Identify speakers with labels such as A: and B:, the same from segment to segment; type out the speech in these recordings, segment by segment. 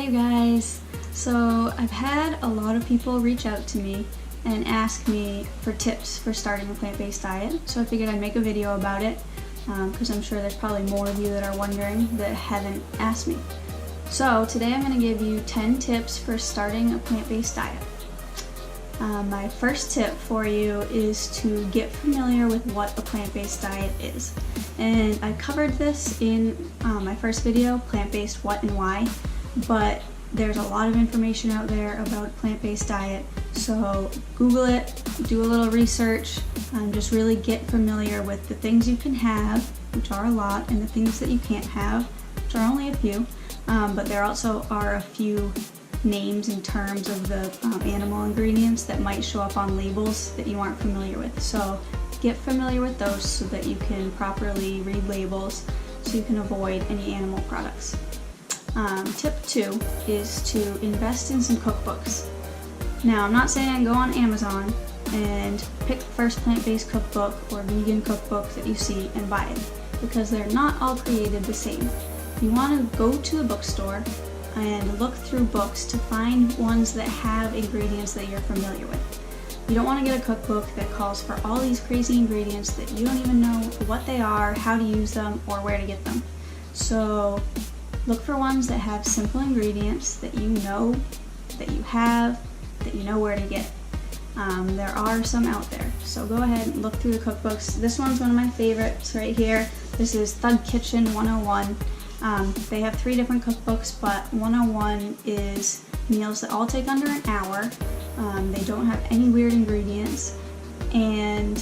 A: you guys. So I've had a lot of people reach out to me and ask me for tips for starting a plant-based diet. So I figured I'd make a video about it because I'm sure there's probably more of you that are wondering that haven't asked me. So today I'm going to give you 10 tips for starting a plant-based diet. My first tip for you is to get familiar with what a plant-based diet is. And I covered this in my first video, Plant-Based What and Why, but there's a lot of information out there about plant-based diet. So Google it, do a little research, and just really get familiar with the things you can have, which are a lot, and the things that you can't have, which are only a few. But there also are a few names and terms of the animal ingredients that might show up on labels that you aren't familiar with. So get familiar with those so that you can properly read labels so you can avoid any animal products. Tip 2 is to invest in some cookbooks. Now, I'm not saying go on Amazon and pick the first plant-based cookbook or vegan cookbook that you see and buy it, because they're not all created the same. You want to go to a bookstore and look through books to find ones that have ingredients that you're familiar with. You don't want to get a cookbook that calls for all these crazy ingredients that you don't even know what they are, how to use them, or where to get them. So look for ones that have simple ingredients that you know, that you have, that you know where to get. There are some out there, so go ahead and look through the cookbooks. This one's one of my favorites right here. This is Thug Kitchen 101. They have 3 different cookbooks, but 101 is meals that all take under an hour. They don't have any weird ingredients, and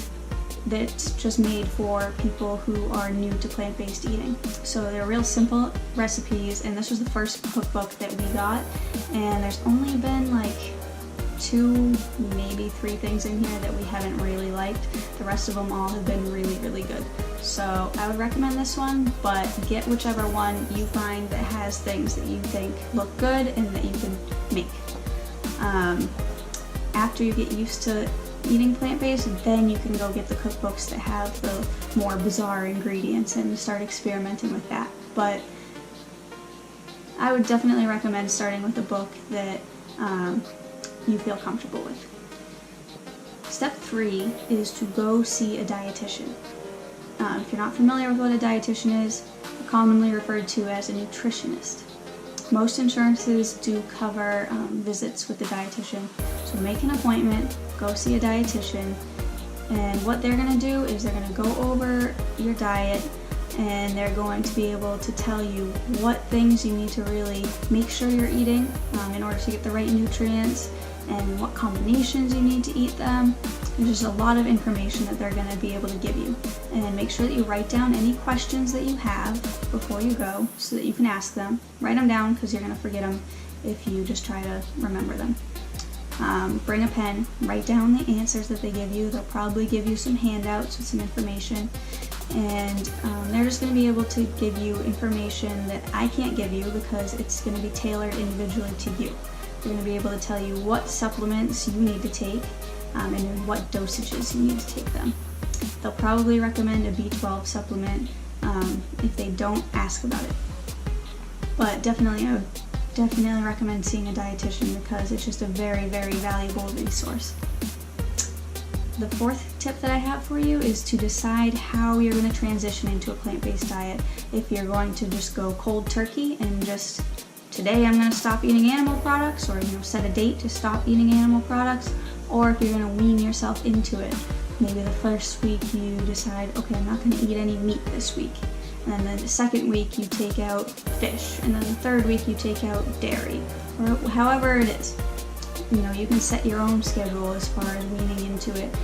A: that's just made for people who are new to plant-based eating. So they're real simple recipes, and this was the first cookbook that we got, and there's only been like 2, maybe 3 things in here that we haven't really liked. The rest of them all have been really, really good. So I would recommend this one, but get whichever one you find that has things that you think look good and that you can make. After you get used to eating plant-based, then you can go get the cookbooks that have the more bizarre ingredients and start experimenting with that. But I would definitely recommend starting with a book that you feel comfortable with. Step 3 is to go see a dietitian. If you're not familiar with what a dietitian is, they're commonly referred to as a nutritionist. Most insurances do cover visits with the dietitian, so make an appointment, go see a dietitian, and what they're going to do is they're going to go over your diet, and they're going to be able to tell you what things you need to really make sure you're eating in order to get the right nutrients, and what combinations you need to eat them. There's just a lot of information that they're going to be able to give you. And make sure that you write down any questions that you have before you go so that you can ask them. Write them down because you're going to forget them if you just try to remember them. Bring a pen, write down the answers that they give you. They'll probably give you some handouts with some information. And they're just going to be able to give you information that I can't give you because it's going to be tailored individually to you. They're going to be able to tell you what supplements you need to take and in what dosages you need to take them. They'll probably recommend a B12 supplement. If they don't, ask about it. But I would definitely recommend seeing a dietitian because it's just a very, very valuable resource. The 4th tip that I have for you is to decide how you're going to transition into a plant-based diet. If you're going to just go cold turkey and just today I'm going to stop eating animal products, or set a date to stop eating animal products, or if you're going to wean yourself into it. Maybe the first week you decide, okay, I'm not going to eat any meat this week, and then the second week you take out fish, and then the third week you take out dairy, or however it is. You can set your own schedule as far as weaning into it.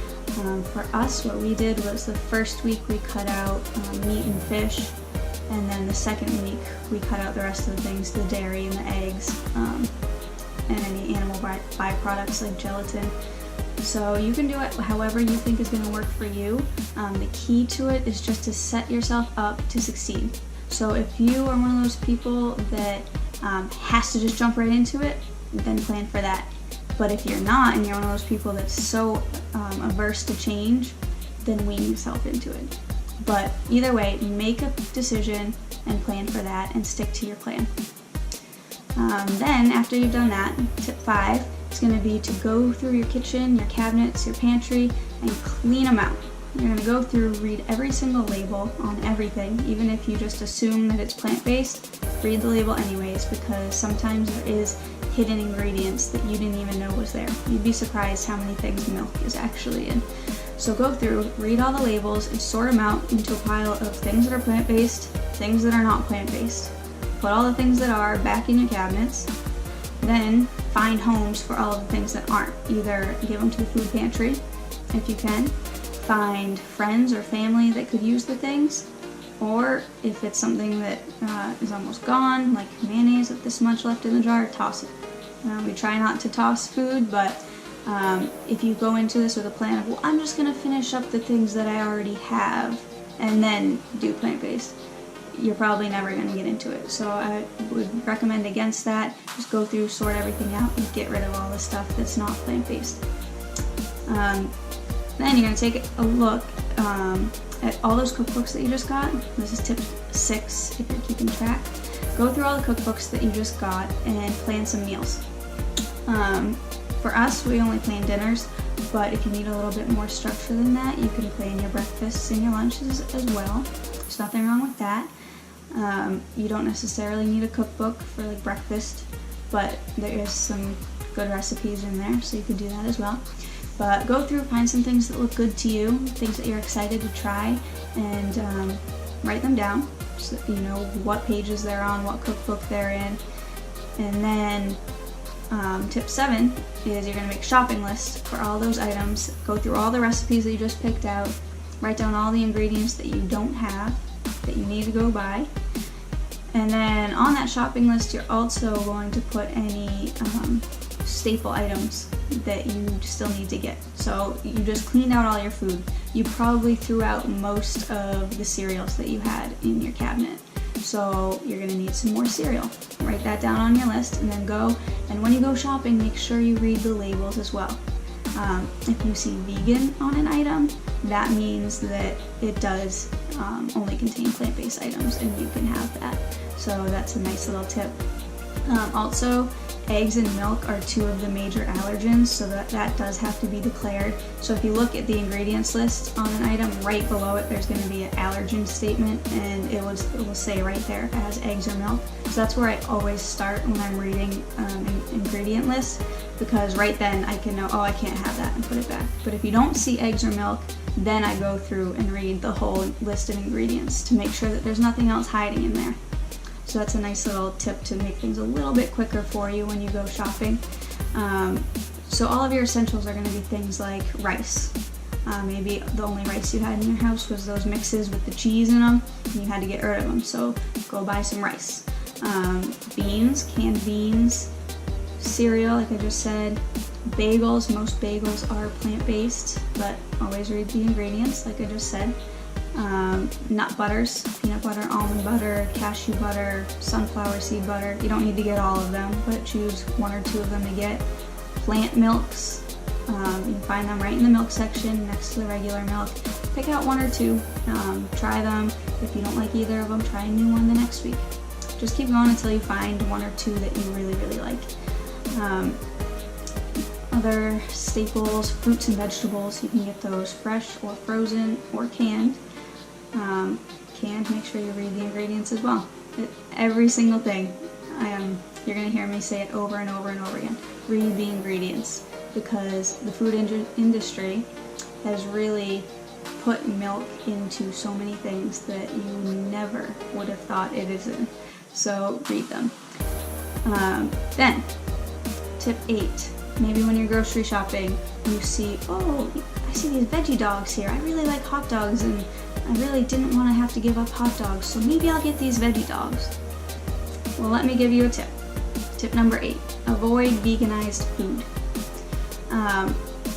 A: For us, what we did was the first week we cut out meat and fish, and then the second week we cut out the rest of the things, the dairy and the eggs, and any animal byproducts like gelatin. So you can do it however you think is going to work for you. The key to it is just to set yourself up to succeed. So if you are one of those people that has to just jump right into it, then plan for that. But if you're not, and you're one of those people that's so averse to change, then wean yourself into it. But either way, make a decision and plan for that and stick to your plan. Then after you've done that, tip 5 is going to be to go through your kitchen, your cabinets, your pantry, and clean them out. You're going to go through, read every single label on everything, even if you just assume that it's plant-based, read the label anyways, because sometimes there is hidden ingredients that you didn't even know was there. You'd be surprised how many things milk is actually in. So go through, read all the labels, and sort them out into a pile of things that are plant-based, things that are not plant-based. Put all the things that are back in your cabinets. Then find homes for all of the things that aren't. Either give them to the food pantry, if you can. Find friends or family that could use the things. Or if it's something that is almost gone, like mayonnaise with this much left in the jar, toss it. We try not to toss food, but if you go into this with a plan of, well, I'm just going to finish up the things that I already have and then do plant-based, you're probably never going to get into it. So I would recommend against that. Just go through, sort everything out, and get rid of all the stuff that's not plant-based. Then you're going to take a look at all those cookbooks that you just got. This is tip 6 if you're keeping track. Go through all the cookbooks that you just got and plan some meals. For us, we only plan dinners, but if you need a little bit more structure than that, you can plan your breakfasts and your lunches as well. There's nothing wrong with that. You don't necessarily need a cookbook for like breakfast, but there is some good recipes in there, so you can do that as well. But go through, find some things that look good to you, things that you're excited to try, and write them down so that you know what pages they're on, what cookbook they're in. And then tip 7 is you're going to make a shopping list for all those items. Go through all the recipes that you just picked out, write down all the ingredients that you don't have, that you need to go buy. And then on that shopping list, you're also going to put any staple items that you still need to get. So you just cleaned out all your food. You probably threw out most of the cereals that you had in your cabinet. So you're going to need some more cereal. Write that down on your list and then go. And when you go shopping, make sure you read the labels as well. If you see vegan on an item, that means that it does only contain plant-based items and you can have that. So that's a nice little tip. Also, eggs and milk are 2 of the major allergens, so that does have to be declared. So if you look at the ingredients list on an item, right below it there's going to be an allergen statement, and it will say right there if it has eggs or milk. So that's where I always start when I'm reading an ingredient list, because right then I can know, oh, I can't have that, and put it back. But if you don't see eggs or milk, then I go through and read the whole list of ingredients to make sure that there's nothing else hiding in there. So that's a nice little tip to make things a little bit quicker for you when you go shopping. So all of your essentials are going to be things like rice. Maybe the only rice you had in your house was those mixes with the cheese in them, and you had to get rid of them, so go buy some rice. Beans, canned beans, cereal, like I just said, bagels. Most bagels are plant-based, but always read the ingredients, like I just said. Nut butters, peanut butter, almond butter, cashew butter, sunflower seed butter. You don't need to get all of them, but choose 1 or 2 of them to get. Plant milks, you can find them right in the milk section next to the regular milk. Pick out 1 or 2, try them. If you don't like either of them, try a new one the next week. Just keep going until you find 1 or 2 that you really, really like. Other staples, fruits and vegetables, you can get those fresh or frozen or canned. Canned, make sure you read the ingredients as well. Every single thing, you're going to hear me say it over and over and over again. Read the ingredients, because the food industry has really put milk into so many things that you never would have thought it is in. So read them. Then, tip 8. Maybe when you're grocery shopping, you see, oh, I see these veggie dogs here. I really like hot dogs, and I really didn't want to have to give up hot dogs, so maybe I'll get these veggie dogs. Well, let me give you a tip. Tip number 8, avoid veganized food.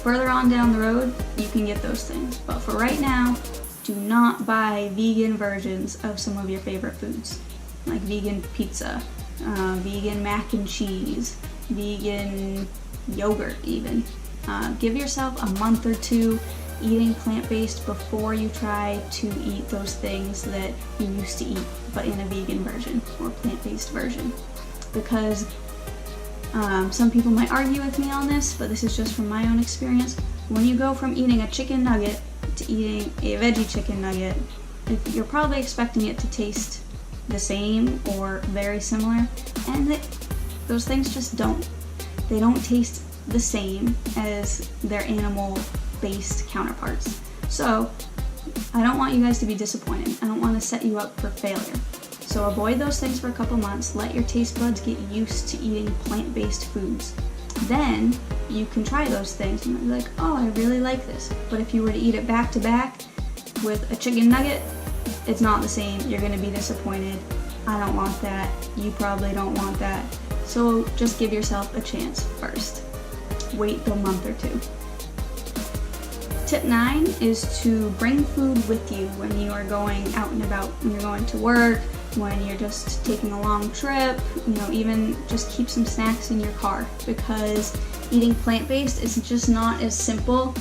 A: Further on down the road, you can get those things, but for right now, do not buy vegan versions of some of your favorite foods, like vegan pizza, vegan mac and cheese, vegan yogurt even. Give yourself a month or 2 eating plant-based before you try to eat those things that you used to eat, but in a vegan version or plant-based version. because some people might argue with me on this, but this is just from my own experience. When you go from eating a chicken nugget to eating a veggie chicken nugget, if you're probably expecting it to taste the same or very similar, and those things just don't. They don't taste the same as their animal-based counterparts. So I don't want you guys to be disappointed. I don't want to set you up for failure. So avoid those things for a couple months. Let your taste buds get used to eating plant-based foods. Then you can try those things and be like, oh, I really like this. But if you were to eat it back to back with a chicken nugget, it's not the same. You're going to be disappointed. I don't want that. You probably don't want that. So just give yourself a chance first. Wait a month or two. Tip 9 is to bring food with you when you are going out and about, when you're going to work, when you're just taking a long trip, even just keep some snacks in your car, because eating plant-based is just not as simple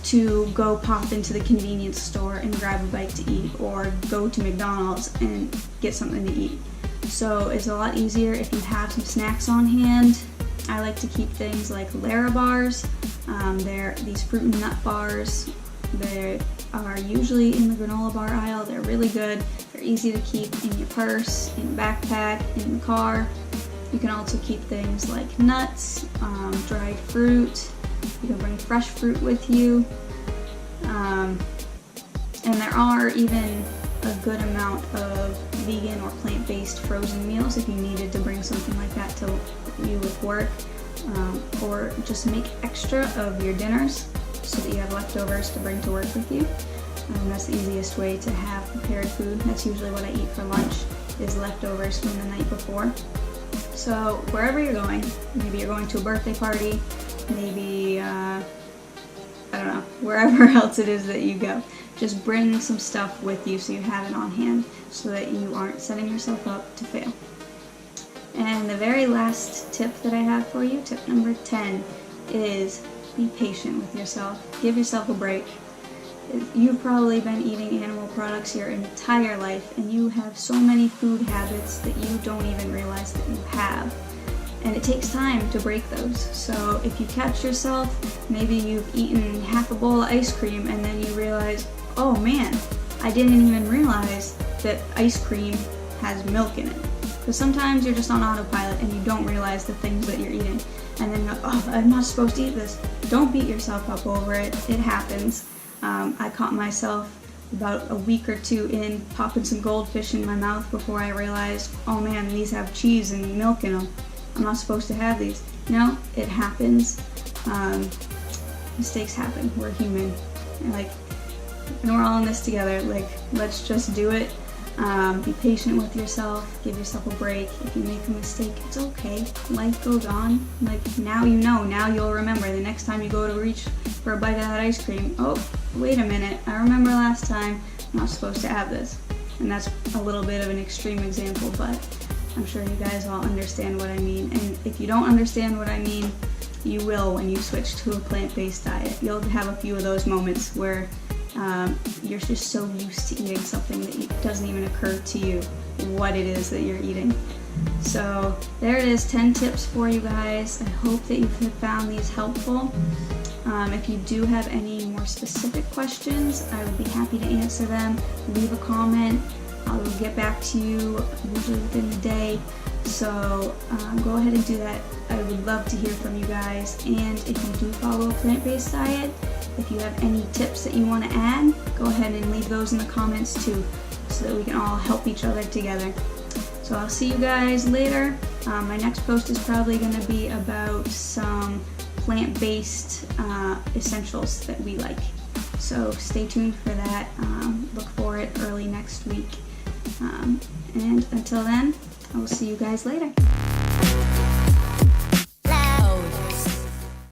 A: to go pop into the convenience store and grab a bite to eat, or go to McDonald's and get something to eat. So it's a lot easier if you have some snacks on hand. I like to keep things like Larabars. They're these fruit and nut bars. They are usually in the granola bar aisle. They're really good. They're easy to keep in your purse, in your backpack, in the car. You can also keep things like nuts, dried fruit. You can bring fresh fruit with you. And there are even a good amount of vegan or plant-based frozen meals if you needed to bring something like that to you with work, or just make extra of your dinners so that you have leftovers to bring to work with you. That's the easiest way to have prepared food. That's usually what I eat for lunch, is leftovers from the night before. So wherever you're going, maybe you're going to a birthday party, maybe, I don't know, wherever else it is that you go, just bring some stuff with you so you have it on hand, so that you aren't setting yourself up to fail. And the very last tip that I have for you, tip number 10, is be patient with yourself. Give yourself a break. You've probably been eating animal products your entire life, and you have so many food habits that you don't even realize that you have. And it takes time to break those. So if you catch yourself, maybe you've eaten half a bowl of ice cream and then you realize, oh man, I didn't even realize that ice cream has milk in it. Because sometimes you're just on autopilot and you don't realize the things that you're eating. And then you're like, oh, I'm not supposed to eat this. Don't beat yourself up over it. It happens. I caught myself about a week or two in popping some goldfish in my mouth before I realized, oh man, these have cheese and milk in them. I'm not supposed to have these. No, it happens. Mistakes happen. We're human. And we're all in this together. Let's just do it. Be patient with yourself. Give yourself a break. If you make a mistake, it's okay. Life goes on. Now you know. Now you'll remember. The next time you go to reach for a bite of that ice cream, oh, wait a minute. I remember last time I'm not supposed to have this. And that's a little bit of an extreme example, but I'm sure you guys all understand what I mean. And if you don't understand what I mean, you will when you switch to a plant-based diet. You'll have a few of those moments where you're just so used to eating something that it doesn't even occur to you what it is that you're eating. So there it is, 10 tips for you guys. I hope that you have found these helpful. If you do have any more specific questions, I would be happy to answer them. Leave a comment. I'll get back to you usually within the day. So go ahead and do that. I would love to hear from you guys. And if you do follow a plant-based diet, if you have any tips that you want to add, go ahead and leave those in the comments too, so that we can all help each other together. So I'll see you guys later. My next post is probably going to be about some plant-based essentials that we like. So stay tuned for that. Look for it early next week. And until then, I will see you guys later.